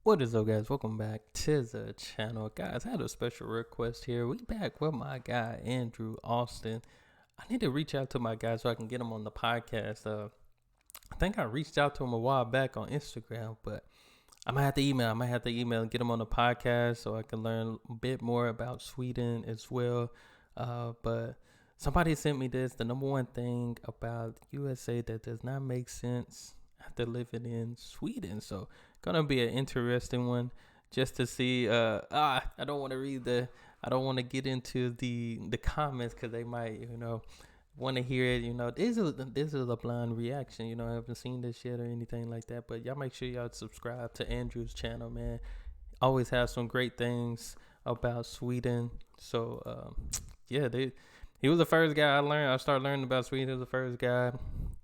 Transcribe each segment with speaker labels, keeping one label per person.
Speaker 1: What is up, guys? Welcome back to the channel. Guys, I had a special request here. We back with my guy, Andrew Austin. I need to reach out to my guy so I can get him on the podcast. I think I reached out to him a while back on Instagram, but I might have to email. I might have to email and get him on the podcast so I can learn a bit more about Sweden as well. But somebody sent me this, the number one thing about USA that does not make sense after living in Sweden. So gonna be an interesting one just to see. I don't want to I don't want to get into the comments because they might want to hear it. This is a blind reaction. I haven't seen this yet or anything like that. But y'all make sure y'all subscribe to Andrew's channel, man. Always have some great things about Sweden. So yeah, he was the first guy I started learning about Sweden. He was the first guy.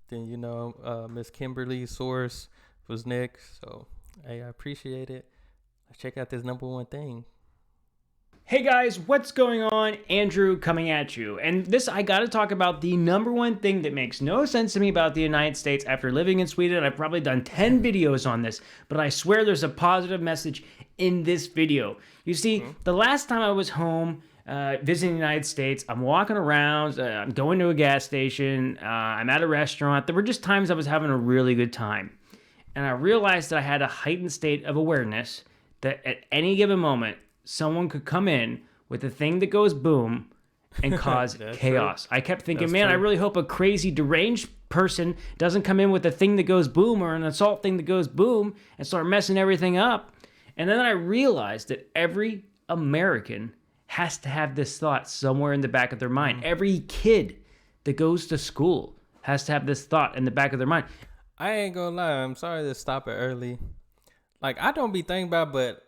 Speaker 1: Then Miss Kimberly's source was next. So hey, I appreciate it. Let's check out this number one thing.
Speaker 2: Hey guys, what's going on? Andrew coming at you. And I gotta talk about the number one thing that makes no sense to me about the United States after living in Sweden. I've probably done 10 videos on this, but I swear there's a positive message in this video. You see, the last time I was home, visiting the United States, I'm walking around, I'm going to a gas station, I'm at a restaurant. There were just times I was having a really good time. And I realized that I had a heightened state of awareness that at any given moment, someone could come in with a thing that goes boom and cause chaos. True. I kept thinking, man, I really hope a crazy deranged person doesn't come in with a thing that goes boom or an assault thing that goes boom and start messing everything up. And then I realized that every American has to have this thought somewhere in the back of their mind. Every kid that goes to school has to have this thought in the back of their mind.
Speaker 1: I ain't gonna lie, I'm sorry to stop it early. Like, I don't be thinking about it, but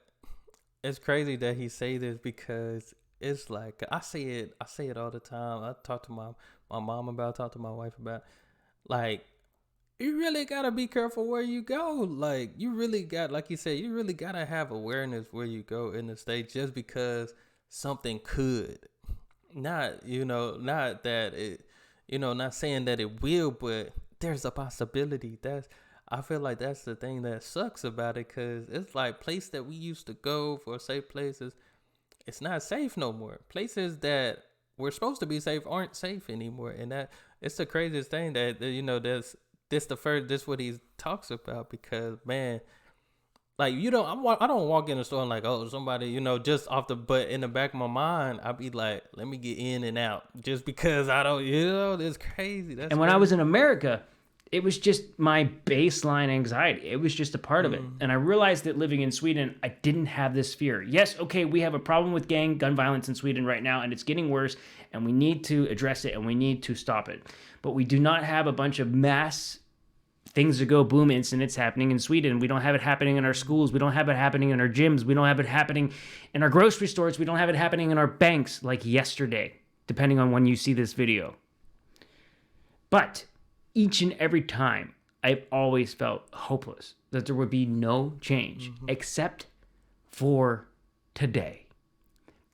Speaker 1: it's crazy that he say this because it's like I say it all the time. I talk to my mom about it, talk to my wife about it. Like, you really gotta be careful where you go. Like, you really got, like you said, you really gotta have awareness where you go in the state just because something could. Not that it, not saying that it will, but there's a possibility. I feel like that's the thing that sucks about it, because it's like place that we used to go for safe places, it's not safe no more. Places that were supposed to be safe aren't safe anymore, and that it's the craziest thing that this what he talks about, because man, like I don't walk in the store and like, oh, somebody just off the, but in the back of my mind I'd be like, let me get in and out just because I don't, it's crazy.
Speaker 2: And when I was in America, it was just my baseline anxiety. It was just a part of it. And I realized that living in Sweden, I didn't have this fear. Yes, okay, we have a problem with gun violence in Sweden right now, and it's getting worse, and we need to address it, and we need to stop it. But we do not have a bunch of mass things to go boom incidents happening in Sweden. We don't have it happening in our schools. We don't have it happening in our gyms. We don't have it happening in our grocery stores. We don't have it happening in our banks like yesterday, depending on when you see this video. But each and every time, I've always felt hopeless that there would be no change except for today.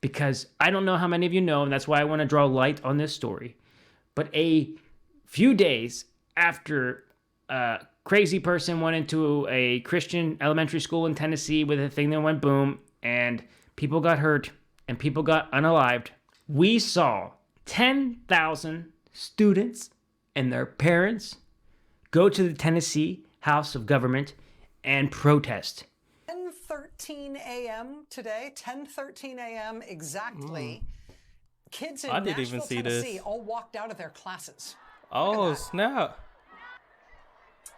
Speaker 2: Because I don't know how many of you know, and that's why I want to draw light on this story, but a few days after a crazy person went into a Christian elementary school in Tennessee with a thing that went boom, and people got hurt and people got unalived, we saw 10,000 students and their parents go to the Tennessee House of Government and protest.
Speaker 3: 10:13 a.m. today, 10:13 a.m. exactly. Kids in Nashville, Tennessee, all walked out of their classes.
Speaker 1: Oh, snap.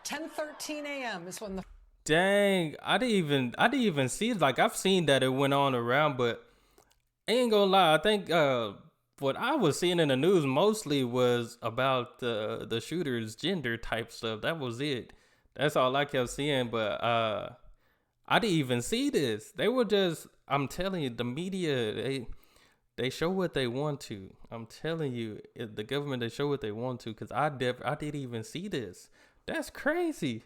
Speaker 3: 10:13 a.m. is when the...
Speaker 1: Dang, I didn't even see it. Like, I've seen that it went on around, but I ain't gonna lie, I think what I was seeing in the news mostly was about the shooter's gender type stuff. That was it. That's all I kept seeing. But I didn't even see this. They were just, I'm telling you, the media, they show what they want to. I'm telling you, the government, they show what they want to, because I didn't even see this. That's crazy.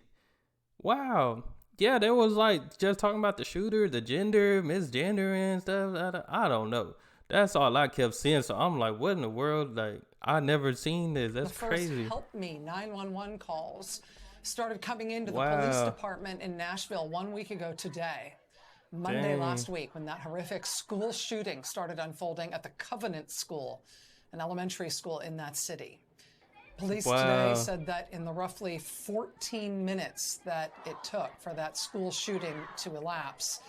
Speaker 1: Wow. Yeah, there was like just talking about the shooter, the gender, misgendering and stuff. I don't know. That's all I kept seeing. So I'm like, what in the world? Like, I never seen this. That's crazy.
Speaker 3: The first Help Me 911 calls started coming into the police department in Nashville 1 week ago today. Monday last week, when that horrific school shooting started unfolding at the Covenant School, an elementary school in that city. Police today said that in the roughly 14 minutes that it took for that school shooting to elapse,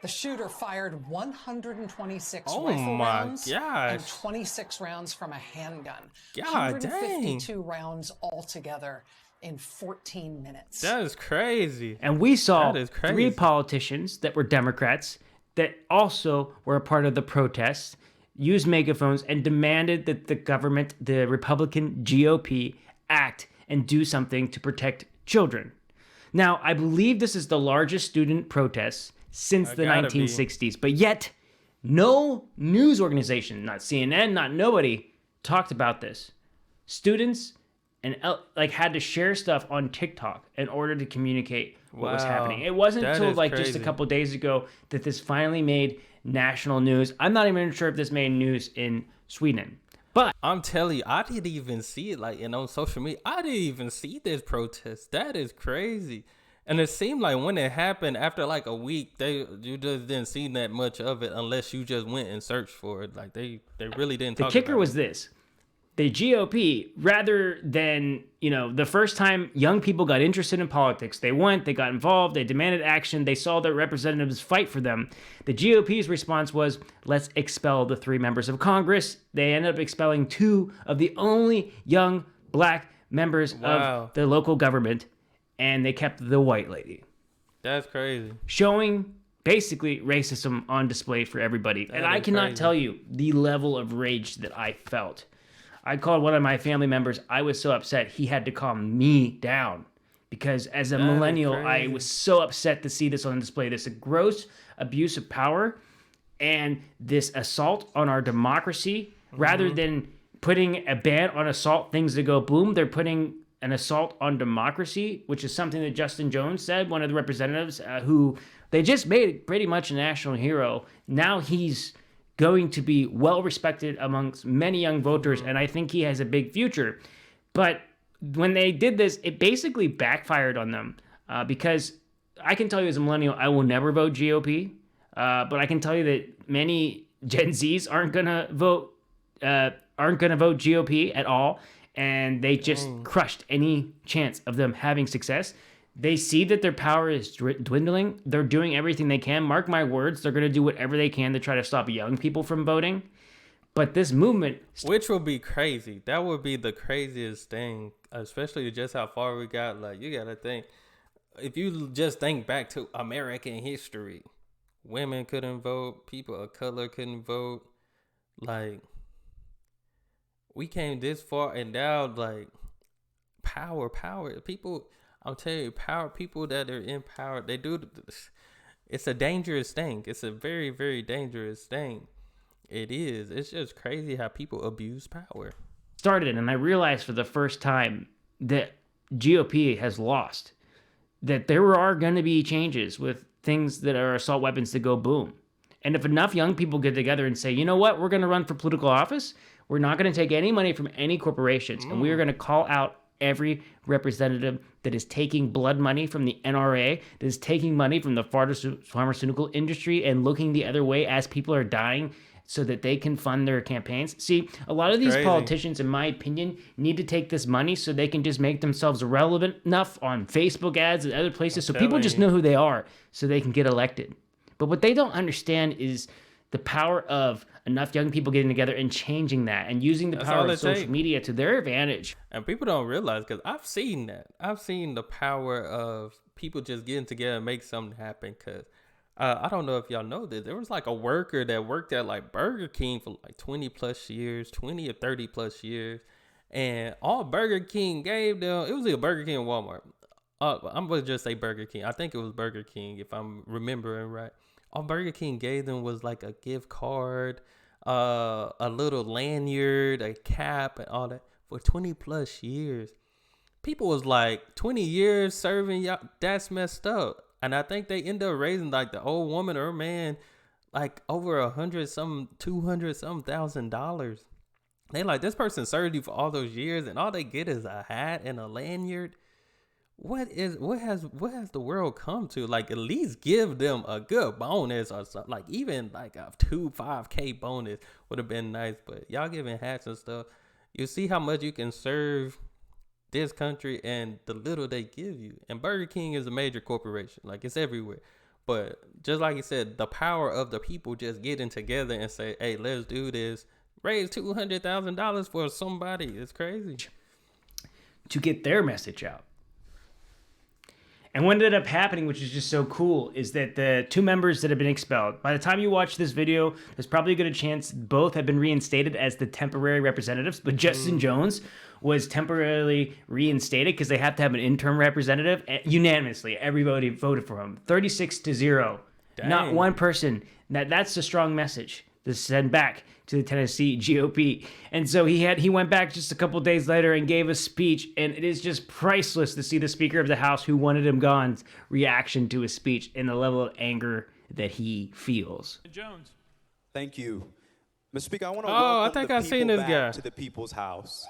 Speaker 3: the shooter fired 126 rifle rounds and 26 rounds from a handgun. 152 rounds altogether in 14 minutes.
Speaker 1: That is crazy.
Speaker 2: And we saw 3 politicians that were Democrats that also were a part of the protests, used megaphones and demanded that the government, the Republican GOP, act and do something to protect children. Now, I believe this is the largest student protest since the 1960s, but yet no news organization, not CNN, not nobody, talked about this. Students and had to share stuff on TikTok in order to communicate what was happening. It wasn't until just a couple days ago that this finally made national news. I'm not even sure if this made news in Sweden. But
Speaker 1: I'm telling you, I didn't even see it on social media. I didn't even see this protest. That is crazy. And it seemed like when it happened, after a week, you just didn't see that much of it unless you just went and searched for it. They really didn't talk about it.
Speaker 2: The kicker was this. The GOP, rather than, the first time young people got interested in politics, they went, they got involved, they demanded action, they saw their representatives fight for them. The GOP's response was, let's expel the 3 members of Congress. They ended up expelling 2 of the only young black members of the local government, and they kept the white lady.
Speaker 1: That's crazy.
Speaker 2: Showing basically racism on display for everybody. And I cannot tell you the level of rage that I felt. I called one of my family members. I was so upset he had to calm me down because as a millennial, I was so upset to see this on display. This gross abuse of power and this assault on our democracy. Rather than putting a ban on assault things to go boom, they're putting an assault on democracy, which is something that Justin Jones said, one of the representatives who they just made pretty much a national hero. Now he's going to be well respected amongst many young voters, and I think he has a big future. But when they did this, it basically backfired on them because I can tell you as a millennial, I will never vote GOP, but I can tell you that many Gen Zs aren't gonna vote GOP at all, and they just crushed any chance of them having success. They see that their power is dwindling. They're doing everything they can. Mark my words, they're going to do whatever they can to try to stop young people from voting. But this movement...
Speaker 1: Which will be crazy. That would be the craziest thing, especially just how far we got. You got to think, if you just think back to American history, women couldn't vote, people of color couldn't vote. We came this far, and now, power. People... I'll tell you, people that are in power, they do. It's a dangerous thing. It's a very, very dangerous thing. It is. It's just crazy how people abuse power.
Speaker 2: Started, and I realized for the first time that GOP has lost. That there are going to be changes with things that are assault weapons to go boom. And if enough young people get together and say, you know what, we're going to run for political office. We're not going to take any money from any corporations, and we are going to call out every representative that is taking blood money from the NRA, that is taking money from the pharmaceutical industry and looking the other way as people are dying so that they can fund their campaigns. See, a lot of these politicians, in my opinion, need to take this money so they can just make themselves relevant enough on Facebook ads and other places so people just know who they are so they can get elected. But what they don't understand is the power of enough young people getting together and changing that and using the power of social media to their advantage.
Speaker 1: And people don't realize, because I've seen that. I've seen the power of people just getting together and make something happen. Because I don't know if y'all know this. There was a worker that worked at Burger King for 20 plus years, 20 or 30 plus years. And all Burger King gave them, it was either Burger King or Walmart. I'm going to just say Burger King. I think it was Burger King, if I'm remembering right. All Burger King gave them was a gift card, a little lanyard, a cap, and all that for 20 plus years. People was 20 years serving y'all. That's messed up. And I think they end up raising the old woman or man over $200,000. They this person served you for all those years, and all they get is a hat and a lanyard. what has the world come to? Like, at least give them a good bonus or something. Like, even like a 5K bonus would have been nice. But y'all giving hats and stuff. You see how much you can serve this country and the little they give you. And Burger King is a major corporation. Like, it's everywhere. But just like you said, the power of the people just getting together and say, hey, let's do this. Raise $200,000 for somebody. It's crazy.
Speaker 2: To get their message out. And what ended up happening, which is just so cool, is that the two members that have been expelled, by the time you watch this video, there's probably a good chance both have been reinstated as the temporary representatives. But Justin Jones was temporarily reinstated because they have to have an interim representative. And unanimously, everybody voted for him. 36-0. Dang. Not one person. That's a strong message to send back to the Tennessee GOP. And so he went back just a couple days later and gave a speech, and it is just priceless to see the Speaker of the House, who wanted him gone's reaction to his speech and the level of anger that he feels.
Speaker 4: Jones. Thank you. Mr. Speaker, I want to
Speaker 1: I've seen this guy
Speaker 4: to the People's House.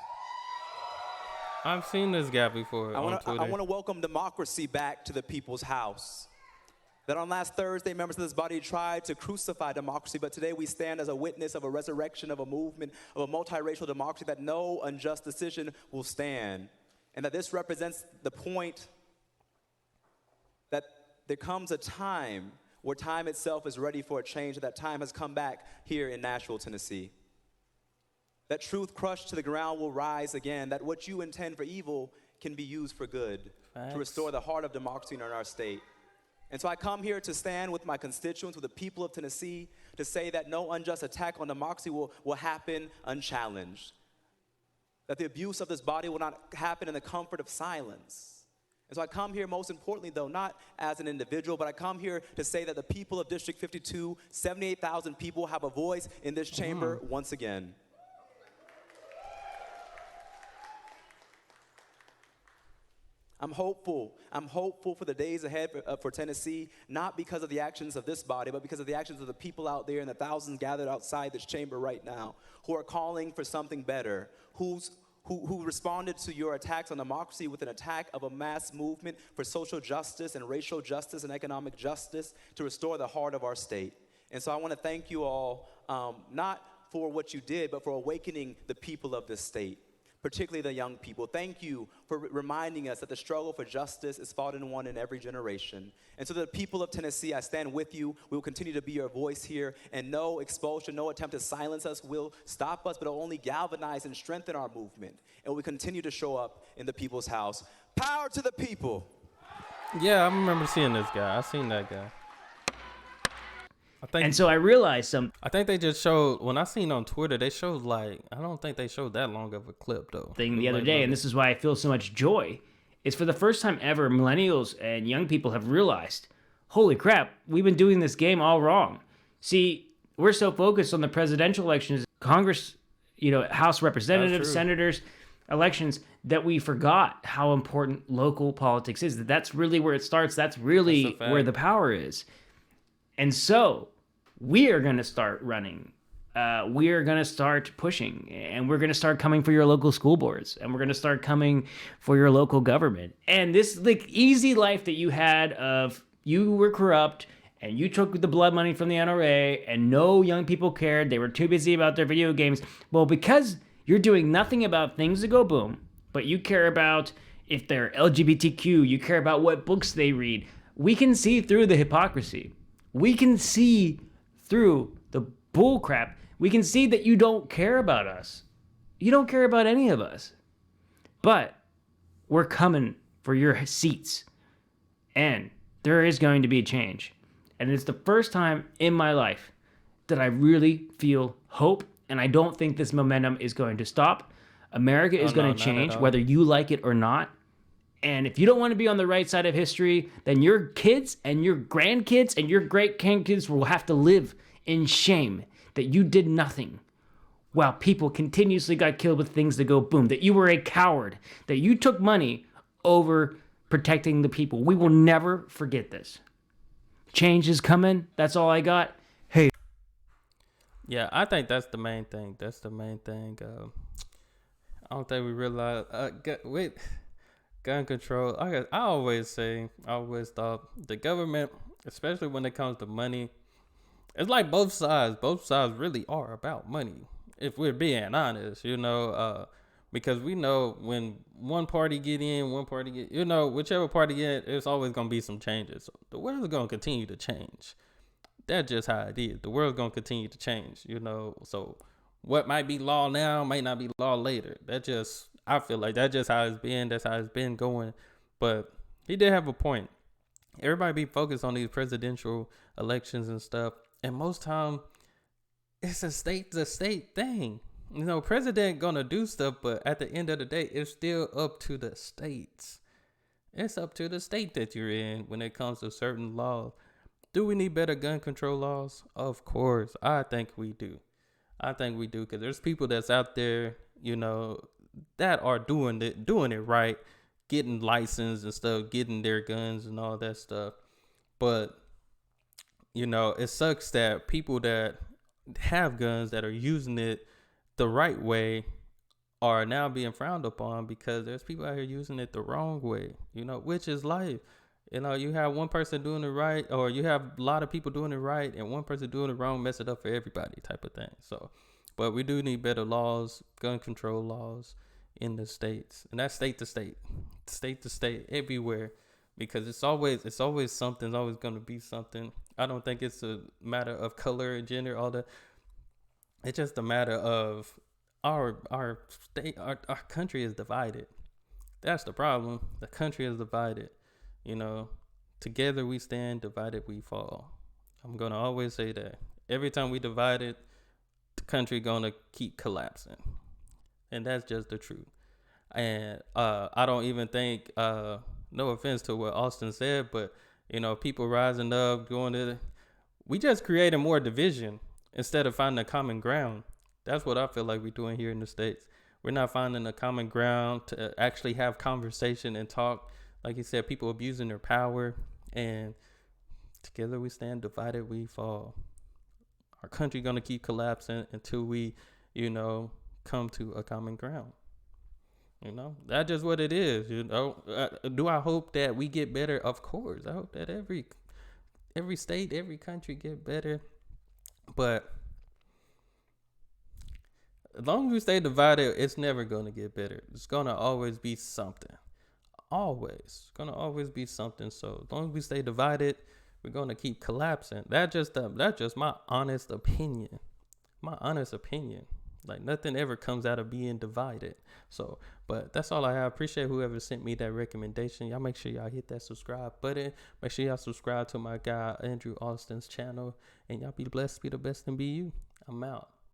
Speaker 1: I've seen this guy before on Twitter.
Speaker 4: I want to welcome democracy back to the People's House. That on last Thursday, members of this body tried to crucify democracy, but today we stand as a witness of a resurrection of a movement of a multiracial democracy, that no unjust decision will stand. And that this represents the point that there comes a time where time itself is ready for a change, and that time has come back here in Nashville, Tennessee. That truth crushed to the ground will rise again, that what you intend for evil can be used for good. Thanks. To restore the heart of democracy in our state. And so I come here to stand with my constituents, with the people of Tennessee, to say that no unjust attack on democracy will happen unchallenged. That the abuse of this body will not happen in the comfort of silence. And so I come here, most importantly, though, not as an individual, but I come here to say that the people of District 52, 78,000 people, have a voice in this chamber once again. I'm hopeful for the days ahead for Tennessee, not because of the actions of this body, but because of the actions of the people out there and the thousands gathered outside this chamber right now, who are calling for something better, who responded to your attacks on democracy with an attack of a mass movement for social justice and racial justice and economic justice to restore the heart of our state. And so I want to thank you all, not for what you did, but for awakening the people of this state, particularly the young people. Thank you for reminding us that the struggle for justice is fought and won in every generation. And so the people of Tennessee, I stand with you. We will continue to be your voice here, and no expulsion, no attempt to silence us will stop us, but it will only galvanize and strengthen our movement. And we continue to show up in the people's house. Power to the people.
Speaker 1: Yeah, I remember seeing this guy. I seen that guy.
Speaker 2: And so I realized something.
Speaker 1: I think they just showed, when I seen on Twitter, they showed I don't think they showed that long of a clip though.
Speaker 2: The other day, and this is why I feel so much joy, is for the first time ever, millennials and young people have realized, holy crap, we've been doing this game all wrong. See, we're so focused on the presidential elections, Congress, House representatives, senators, elections, that we forgot how important local politics is. That's really where it starts. That's really where the power is. And so we are going to start running. We are going to start pushing, and we're going to start coming for your local school boards, and we're going to start coming for your local government. And this easy life that you had of you were corrupt and you took the blood money from the NRA and no young people cared. They were too busy about their video games. Well, because you're doing nothing about things that go boom, but you care about if they're LGBTQ, you care about what books they read. We can see through the hypocrisy. We can see through the bull crap. We can see that you don't care about us. You don't care about any of us. But we're coming for your seats. And there is going to be a change. And it's the first time in my life that I really feel hope. And I don't think this momentum is going to stop. America is going to change, whether you like it or not. And if you don't want to be on the right side of history, then your kids and your grandkids and your great-grandkids will have to live in shame that you did nothing while people continuously got killed with things that go boom, that you were a coward, that you took money over protecting the people. We will never forget this. Change is coming. That's all I got. Hey.
Speaker 1: Yeah, I think that's the main thing. I don't think we realize. gun control. I always say, I always thought the government, especially when it comes to money, it's like both sides. Both sides really are about money. If we're being honest, because we know when one party get in, one party get, whichever party get, it's always gonna be some changes. So the world's gonna continue to change. That's just how it is. The world's gonna continue to change. So what might be law now might not be law later. I feel like that's just how it's been. That's how it's been going. But he did have a point. Everybody be focused on these presidential elections and stuff, and most time it's a state to state thing. President gonna do stuff, but at the end of the day, it's still up to the states. It's up to the state that you're in when it comes to certain laws. Do we need better gun control laws? Of course, I think we do. Because there's people that's out there, that are doing it right, getting licensed and stuff, getting their guns and all that stuff. But it sucks that people that have guns that are using it the right way are now being frowned upon because there's people out here using it the wrong way, which is life. You have one person doing it right, or you have a lot of people doing it right and one person doing it wrong, mess it up for everybody type of thing. So, but we do need better laws, gun control laws in the states, and that's state to state, everywhere, because it's always something. It's always going to be something. I don't think it's a matter of color, gender, all that. It's just a matter of our state, our country is divided. That's the problem. The country is divided. Together we stand, divided we fall. I'm gonna always say that. Every time we divide it, the country gonna keep collapsing, and that's just the truth. And I don't even think, no offense to what Austin said, but people rising up, we just created more division instead of finding a common ground. That's what I feel like we're doing here in the States. We're not finding a common ground to actually have conversation and talk. Like you said, people abusing their power, and together we stand, divided we fall. Our country gonna keep collapsing until we, come to a common ground. That's just what it is. Do I hope that we get better? Of course, I hope that every state, every country get better. But as long as we stay divided, it's never gonna get better. It's gonna always be something. Always gonna always be something. So as long as we stay divided, we're gonna keep collapsing. That's just my honest opinion. Like, nothing ever comes out of being divided. So, but that's all I have. Appreciate whoever sent me that recommendation. Y'all make sure y'all hit that subscribe button. Make sure y'all subscribe to my guy Andrew Austin's channel, and y'all be blessed, be the best, and be you. I'm out.